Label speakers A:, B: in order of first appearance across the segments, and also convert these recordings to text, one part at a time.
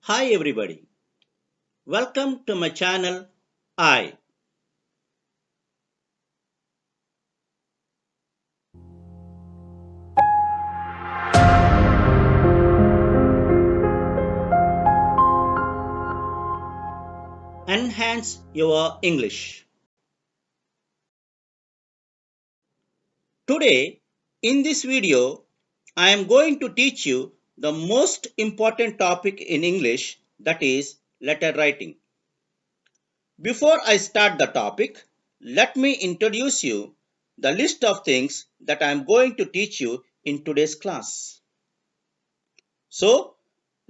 A: Hi everybody, welcome to my channel I. Enhance your English. Today in this video I am going to teach you the most important topic in English, that is letter writing. Before I start the topic, let me introduce you the list of things that I am going to teach you in today's class. So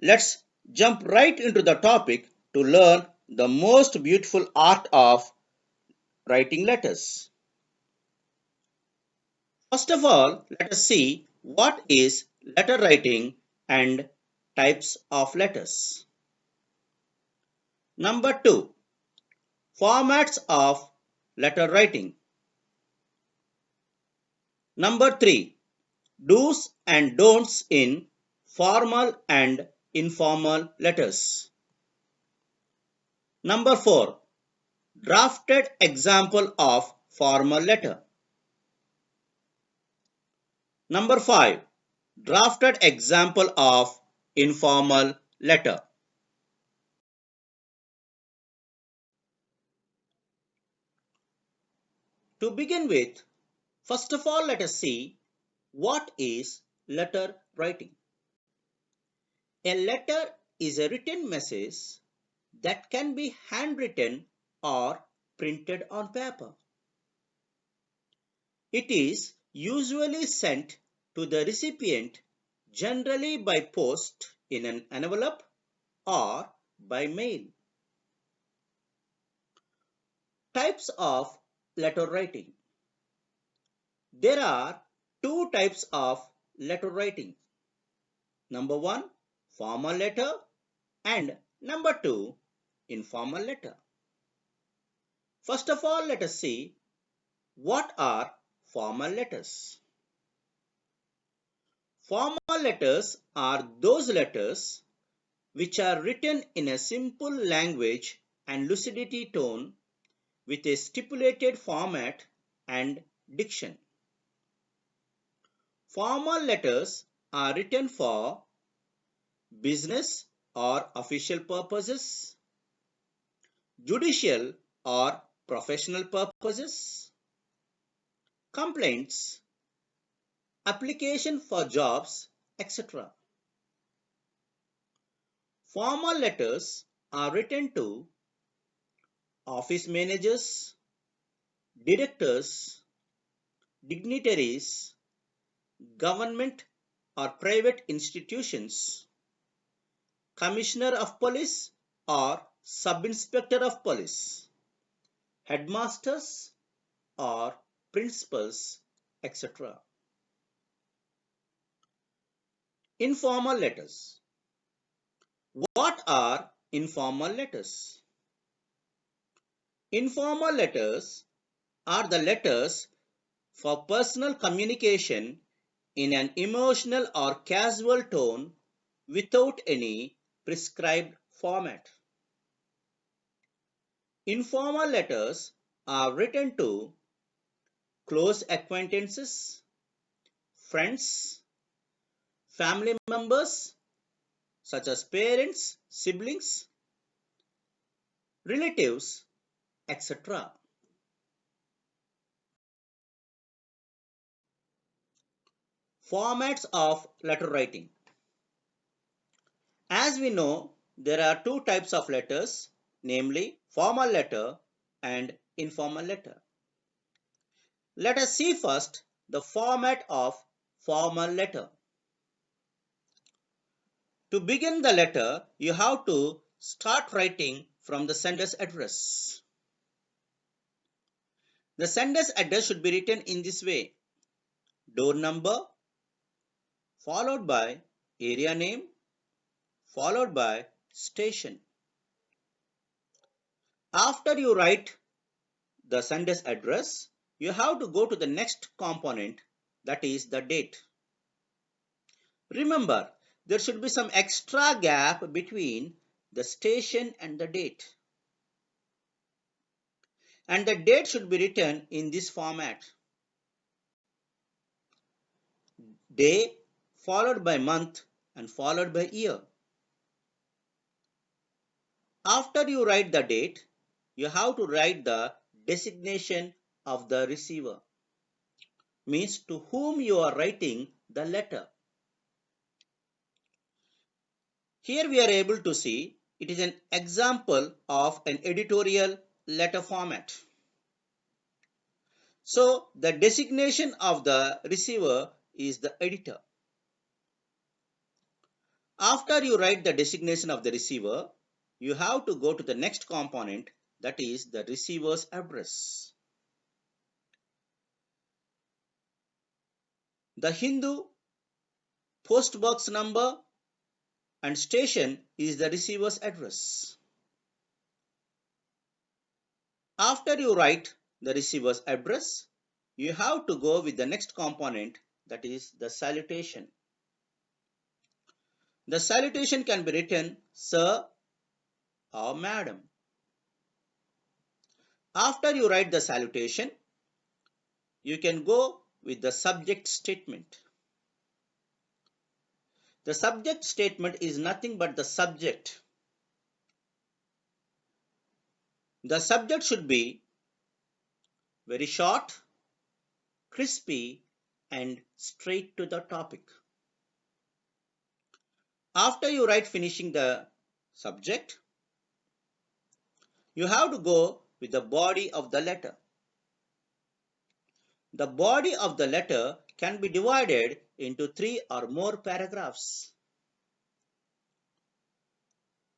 A: let's jump right into the topic to learn the most beautiful art of writing letters. First of all, let us see what is letter writing and types of letters. Number 2. Formats of letter writing. Number 3. Do's and don'ts in formal and informal letters. Number 4. Drafted example of formal letter. Number 5. Drafted example of informal letter. To begin with, first of all, let us see what is letter writing. A letter is a written message that can be handwritten or printed on paper. It is usually sent to the recipient, generally by post in an envelope or by mail. Types of letter writing. There are two types of letter writing. Number 1, formal letter, and number 2, informal letter. First of all, let us see what are formal letters. Formal letters are those letters which are written in a simple language and lucidity tone with a stipulated format and diction. Formal letters are written for business or official purposes, judicial or professional purposes, complaints, application for jobs, etc. Formal letters are written to office managers, directors, dignitaries, government or private institutions, commissioner of police or sub-inspector of police, headmasters or principals, etc. Informal letters. What are informal letters? Informal letters are the letters for personal communication in an emotional or casual tone without any prescribed format. Informal letters are written to close acquaintances, friends, family members such as parents, siblings, relatives, etc. Formats of letter writing. As we know, there are two types of letters, namely formal letter and informal letter. Let us see first the format of formal letter. To begin the letter, you have to start writing from the sender's address. The sender's address should be written in this way: door number, followed by area name, followed by station. After you write the sender's address, you have to go to the next component, that is the date. Remember, there should be some extra gap between the station and the date. And the date should be written in this format. Day followed by month and followed by year. After you write the date, you have to write the designation of the receiver, means to whom you are writing the letter. Here we are able to see it is an example of an editorial letter format. So the designation of the receiver is the editor. After you write the designation of the receiver, you have to go to the next component, that is the receiver's address. The Hindu post box number and station is the receiver's address. After you write the receiver's address, you have to go with the next component, that is the salutation. The salutation can be written sir or madam. After you write the salutation, you can go with the subject statement. The subject statement is nothing but the subject. The subject should be very short, crispy, and straight to the topic. After you write finishing the subject, you have to go with the body of the letter. The body of the letter can be divided into 3 or more paragraphs.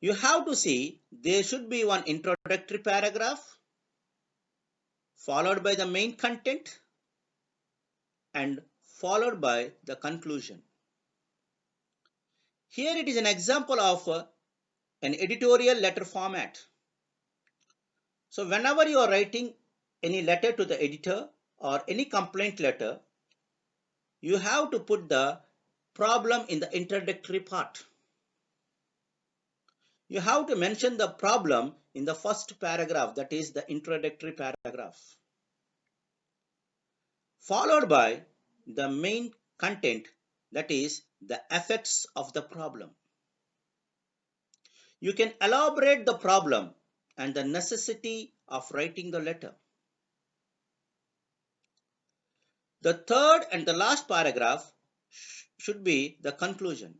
A: You have to see there should be one introductory paragraph followed by the main content and followed by the conclusion. Here it is an example of an editorial letter format. So whenever you are writing any letter to the editor or any complaint letter, you have to put the problem in the introductory part. You have to mention the problem in the first paragraph, that is the introductory paragraph, followed by the main content, that is the effects of the problem. You can elaborate the problem and the necessity of writing the letter. The third and the last paragraph should be the conclusion,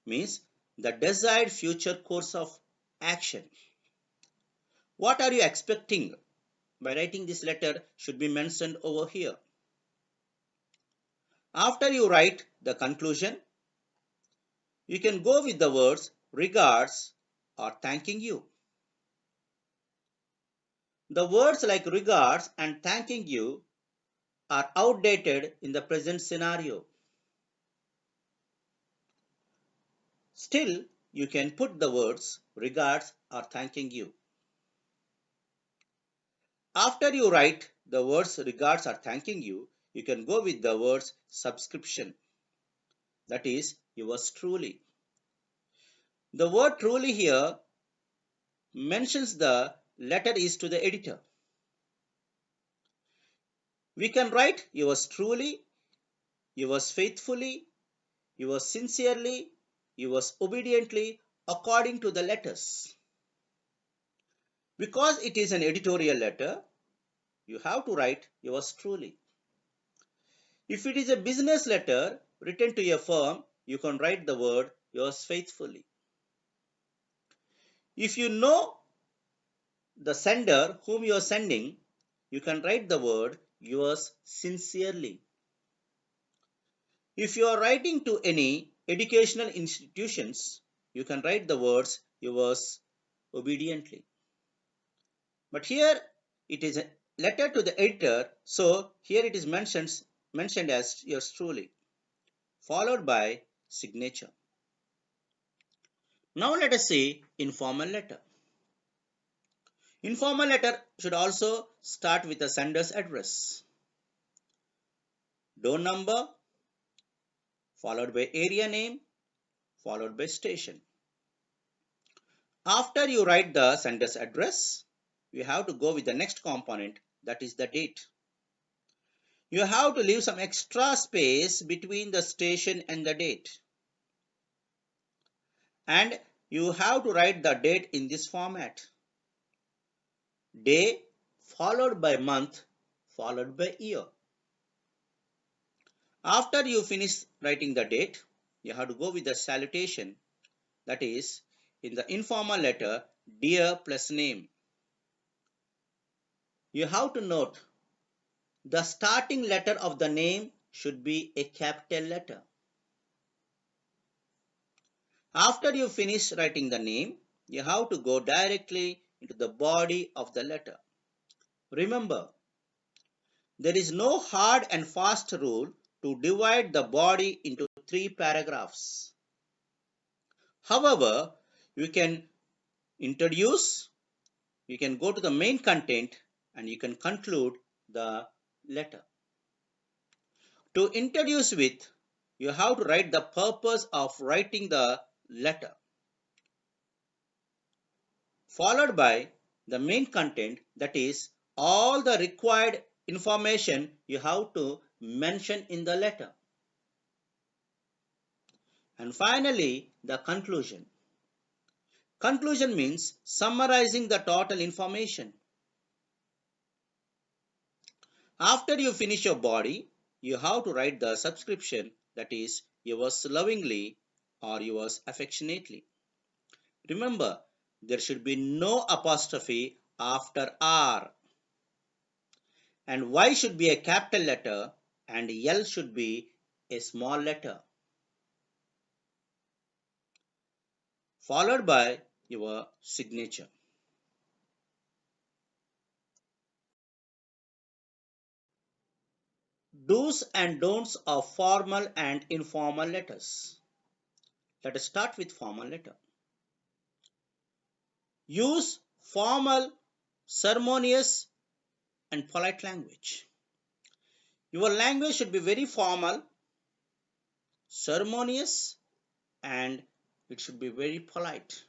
A: means the desired future course of action. What are you expecting by writing this letter should be mentioned over here. After you write the conclusion, you can go with the words regards or thanking you. The words like regards and thanking you are outdated in the present scenario. Still, you can put the words regards or thanking you. After you write the words regards or thanking you, you can go with the words subscription, that is yours truly. The word truly here mentions the letter is to the editor. We can write yours truly, yours faithfully, yours sincerely, yours obediently according to the letters. Because it is an editorial letter, you have to write yours truly. If it is a business letter written to a firm, you can write the word yours faithfully. If you know the sender whom you are sending, you can write the word yours sincerely. If you are writing to any educational institutions, you can write the words yours obediently. But here it is a letter to the editor, so here it is mentioned as yours truly, followed by signature. Now let us see informal letter. Informal letter should also start with the sender's address, door number, followed by area name, followed by station. After you write the sender's address, you have to go with the next component, that is the date. You have to leave some extra space between the station and the date. And you have to write the date in this format. Day followed by month followed by year. After you finish writing the date, you have to go with the salutation, that is, in the informal letter, dear plus name. You have to note the starting letter of the name should be a capital letter. After you finish writing the name, you have to go directly into the body of the letter. Remember, there is no hard and fast rule to divide the body into 3 paragraphs. However, you can introduce, you can go to the main content, and you can conclude the letter. To introduce with, you have to write the purpose of writing the letter, followed by the main content, that is, all the required information you have to mention in the letter. And finally, the conclusion. Conclusion means summarizing the total information. After you finish your body, you have to write the subscription, that is, yours lovingly or yours affectionately. Remember, there should be no apostrophe after R, and Y should be a capital letter and L should be a small letter, followed by your signature. Do's and don'ts of formal and informal letters. Let us start with formal letter. Use formal, ceremonious, and polite language. Your language should be very formal, ceremonious, and it should be very polite.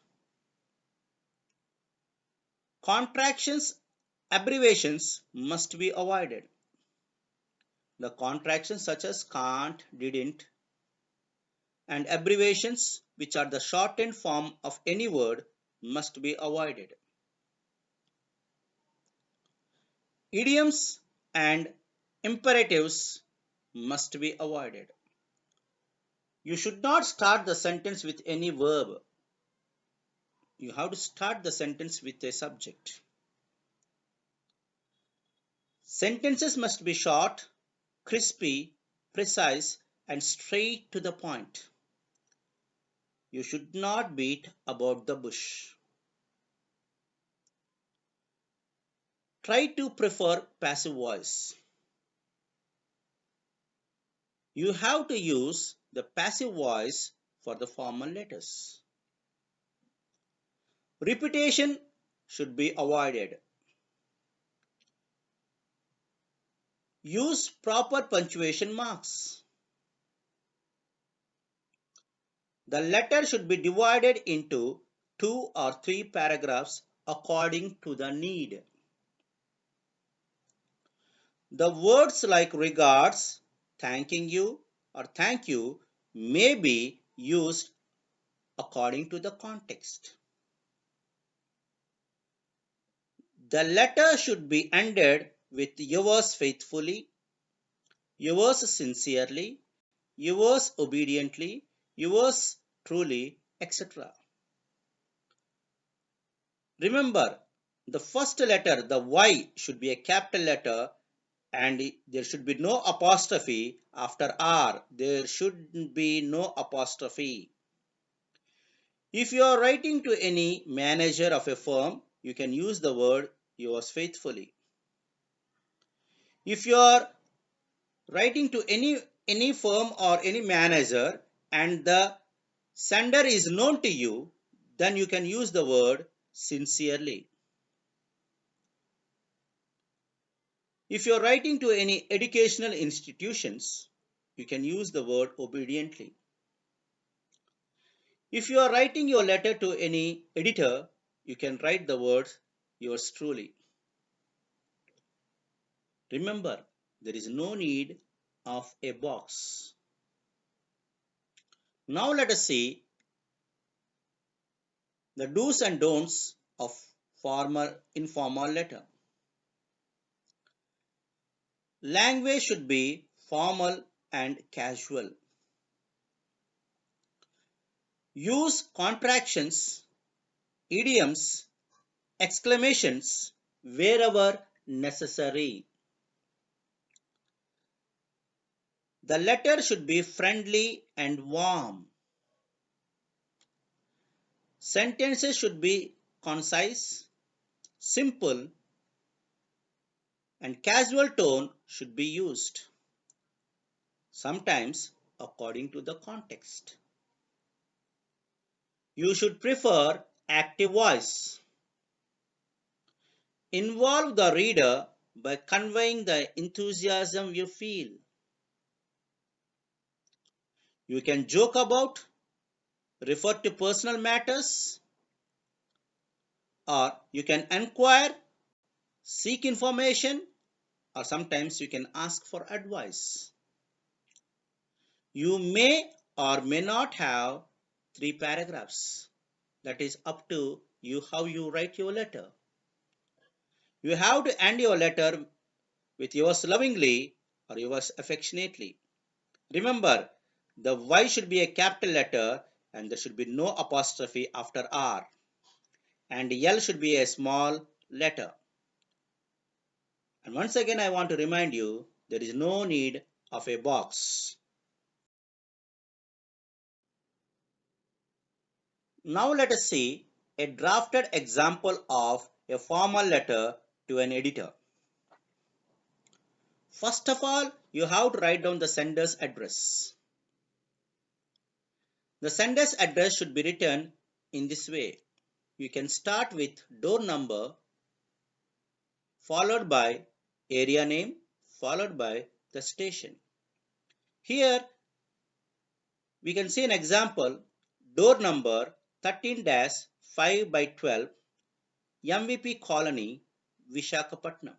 A: Contractions, abbreviations must be avoided. The contractions such as can't, didn't, and abbreviations which are the shortened form of any word must be avoided. Idioms and imperatives must be avoided. You should not start the sentence with any verb. You have to start the sentence with a subject. Sentences must be short, crispy, precise, and straight to the point. You should not beat about the bush. Try to prefer passive voice. You have to use the passive voice for the formal letters. Repetition should be avoided. Use proper punctuation marks. The letter should be divided into 2 or 3 paragraphs according to the need. The words like regards, thanking you, or thank you may be used according to the context. The letter should be ended with yours faithfully, yours sincerely, yours obediently, yours truly, etc. Remember, the first letter, the Y, should be a capital letter and there should be no apostrophe after R. There should be no apostrophe. If you are writing to any manager of a firm, you can use the word yours faithfully. If you are writing to any firm or any manager and the sender is known to you, then you can use the word sincerely. If you are writing to any educational institutions, you can use the word obediently. If you are writing your letter to any editor, you can write the words yours truly. Remember, there is no need of a box. Now let us see the do's and don'ts of formal informal letter. Language should be formal and casual. Use contractions, idioms, exclamations wherever necessary. The letter should be friendly and warm. Sentences should be concise, simple, and casual tone should be used, sometimes according to the context. You should prefer active voice. Involve the reader by conveying the enthusiasm you feel. You can joke about, refer to personal matters, or you can inquire, seek information, or sometimes you can ask for advice. You may or may not have 3 paragraphs. That is up to you how you write your letter. You have to end your letter with yours lovingly or yours affectionately. Remember, the Y should be a capital letter and there should be no apostrophe after R. And L should be a small letter. And once again, I want to remind you, there is no need of a box. Now let us see a drafted example of a formal letter to an editor. First of all, you have to write down the sender's address. The sender's address should be written in this way. You can start with door number, followed by area name, followed by the station. Here we can see an example, door number 13-5 by 12, MVP Colony, Vishakhapatnam.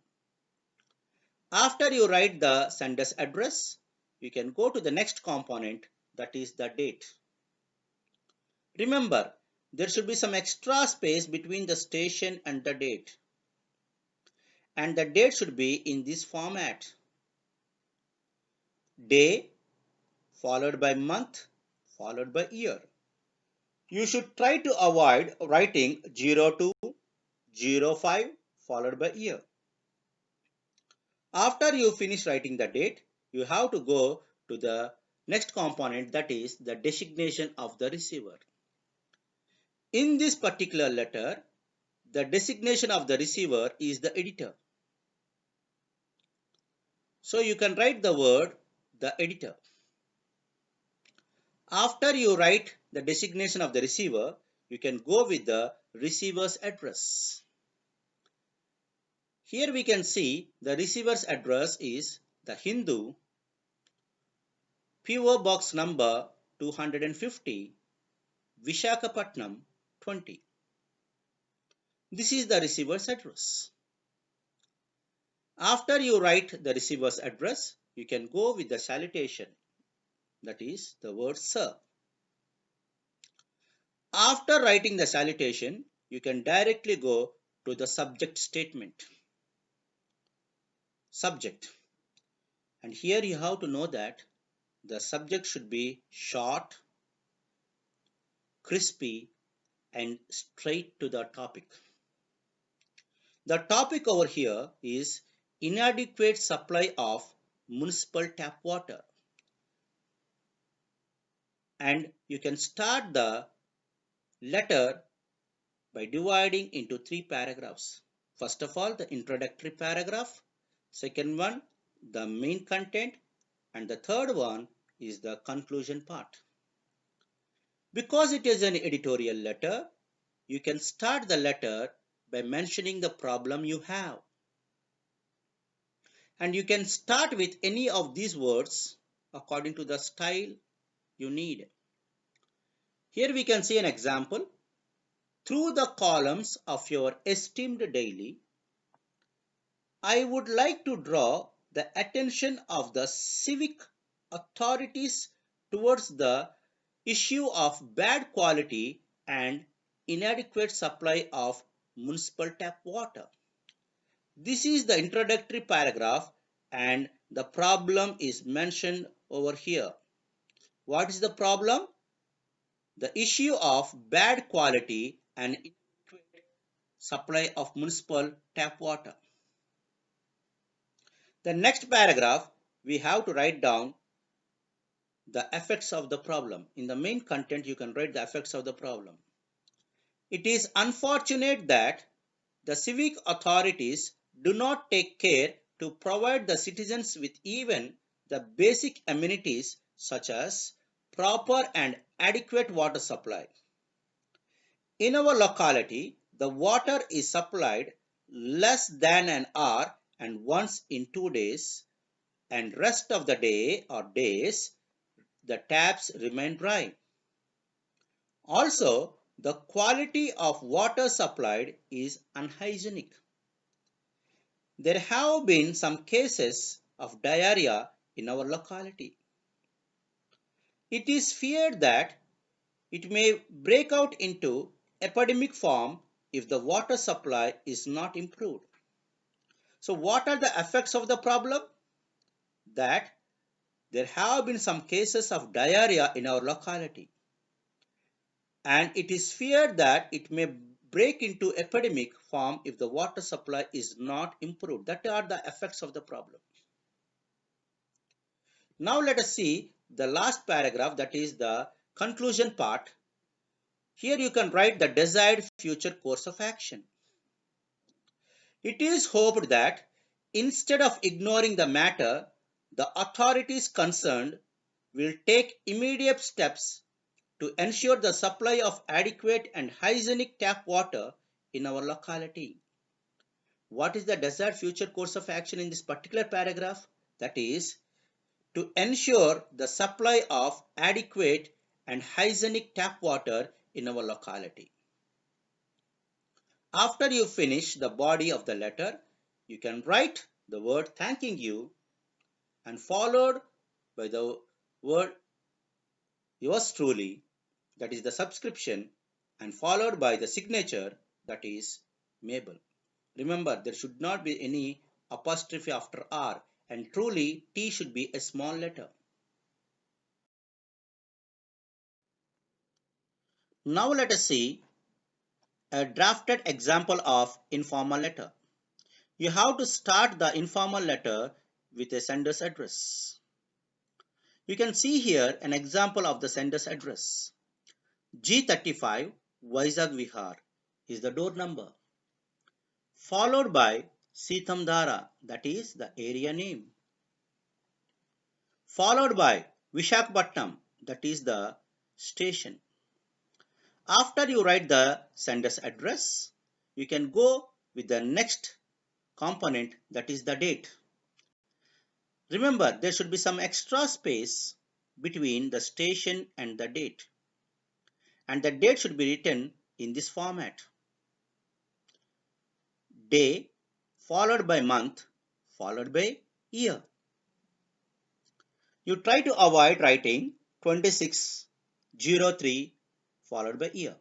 A: After you write the sender's address, you can go to the next component, that is the date. Remember, there should be some extra space between the station and the date. And the date should be in this format. Day, followed by month, followed by year. You should try to avoid writing 02, 05, followed by year. After you finish writing the date, you have to go to the next component, that is the designation of the receiver. In this particular letter, the designation of the receiver is the editor. So you can write the word the editor. After you write the designation of the receiver, you can go with the receiver's address. Here we can see the receiver's address is the Hindu, PO Box number 250, Vishakhapatnam 20. This is the receiver's address. After you write the receiver's address, you can go with the salutation, that is the word sir. After writing the salutation, you can directly go to the subject statement. Subject. And here you have to know that the subject should be short, crispy, and straight to the topic. The topic over here is inadequate supply of municipal tap water. And you can start the letter by dividing into 3 paragraphs. First of all, the introductory paragraph. Second one, the main content. And the third one is the conclusion part. Because it is an editorial letter, you can start the letter by mentioning the problem you have. And you can start with any of these words according to the style you need. Here we can see an example. Through the columns of your esteemed daily, I would like to draw the attention of the civic authorities towards the issue of bad quality and inadequate supply of municipal tap water. This is the introductory paragraph and the problem is mentioned over here. What is the problem? The issue of bad quality and inadequate supply of municipal tap water. The next paragraph, we have to write down the effects of the problem. In the main content, you can write the effects of the problem. It is unfortunate that the civic authorities do not take care to provide the citizens with even the basic amenities such as proper and adequate water supply. In our locality, the water is supplied less than an hour and once in 2 days, and rest of the day or days the taps remain dry. Also, the quality of water supplied is unhygienic. There have been some cases of diarrhea in our locality. It is feared that it may break out into epidemic form if the water supply is not improved. So what are the effects of the problem? That there have been some cases of diarrhea in our locality, and it is feared that it may break into epidemic form if the water supply is not improved. That are the effects of the problem. Now let us see the last paragraph, that is the conclusion part. Here you can write the desired future course of action. It is hoped that instead of ignoring the matter, the authorities concerned will take immediate steps to ensure the supply of adequate and hygienic tap water in our locality. What is the desired future course of action in this particular paragraph? That is to ensure the supply of adequate and hygienic tap water in our locality. After you finish the body of the letter, you can write the word thanking you and followed by the word yours truly, that is the subscription, and followed by the signature, that is Mabel. Remember, there should not be any apostrophe after R, and truly T should be a small letter. Now let us see a drafted example of informal letter. You have to start the informal letter with a sender's address. You can see here an example of the sender's address. G35 Vizag Vihar is the door number, followed by Sithamdara, that is the area name, followed by Vishakhapatnam, that is the station. After you write the sender's address, you can go with the next component, that is the date. Remember, there should be some extra space between the station and the date. And the date should be written in this format. Day followed by month followed by year. You try to avoid writing 2603 followed by year.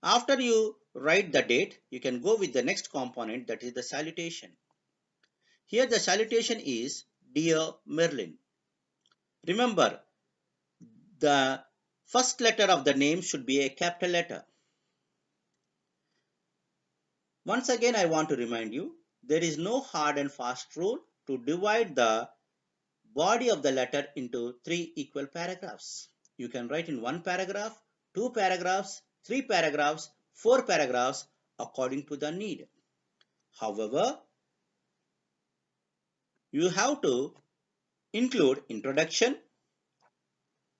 A: After you write the date, you can go with the next component, that is the salutation. Here the salutation is Dear Merlin. Remember, the first letter of the name should be a capital letter. Once again, I want to remind you, there is no hard and fast rule to divide the body of the letter into 3 equal paragraphs. You can write in 1 paragraph, 2 paragraphs, 3 paragraphs, 4 paragraphs according to the need. However, you have to include introduction,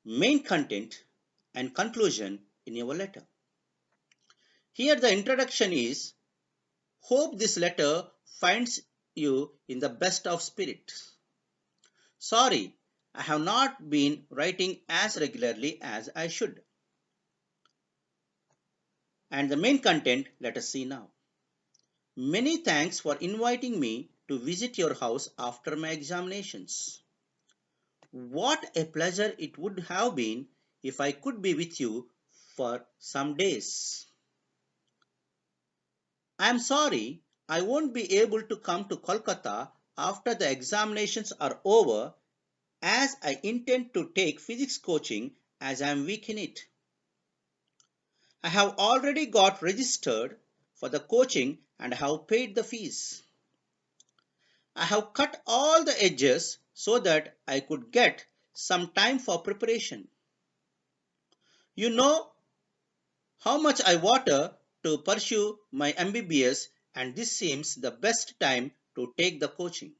A: main content, and conclusion in your letter. Here the introduction is, hope this letter finds you in the best of spirits. Sorry, I have not been writing as regularly as I should. And the main content, let us see now. Many thanks for inviting me to visit your house after my examinations. What a pleasure it would have been if I could be with you for some days. I am sorry I won't be able to come to Kolkata after the examinations are over, as I intend to take physics coaching as I am weak in it. I have already got registered for the coaching and have paid the fees. I have cut all the edges so that I could get some time for preparation. You know how much I water to pursue my MBBS, and this seems the best time to take the coaching.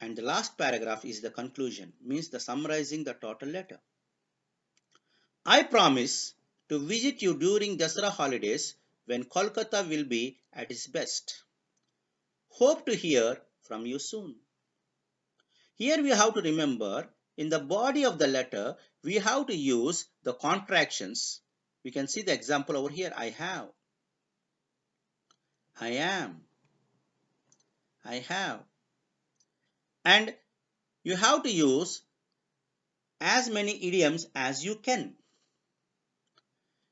A: And the last paragraph is the conclusion, means the summarizing the total letter. I promise to visit you during Dasara holidays when Kolkata will be at its best. Hope to hear from you soon. Here we have to remember, in the body of the letter we have to use the contractions. We can see the example over here. I have, I am, I have. And you have to use as many idioms as you can.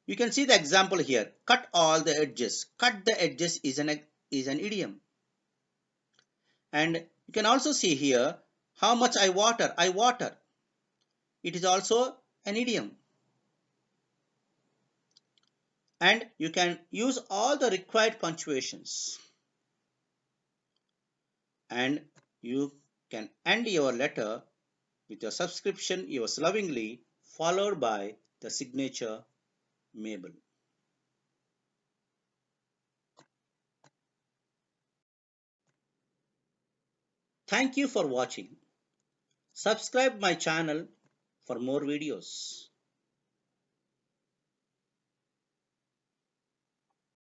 A: You can see the example here. Cut all the edges. Cut the edges is an idiom. And you can also see here, how much I water. I water. It is also an idiom. And you can use all the required punctuations. And you can end your letter with your subscription, yours lovingly, followed by the signature, Mabel. Thank you for watching. Subscribe my channel for more videos.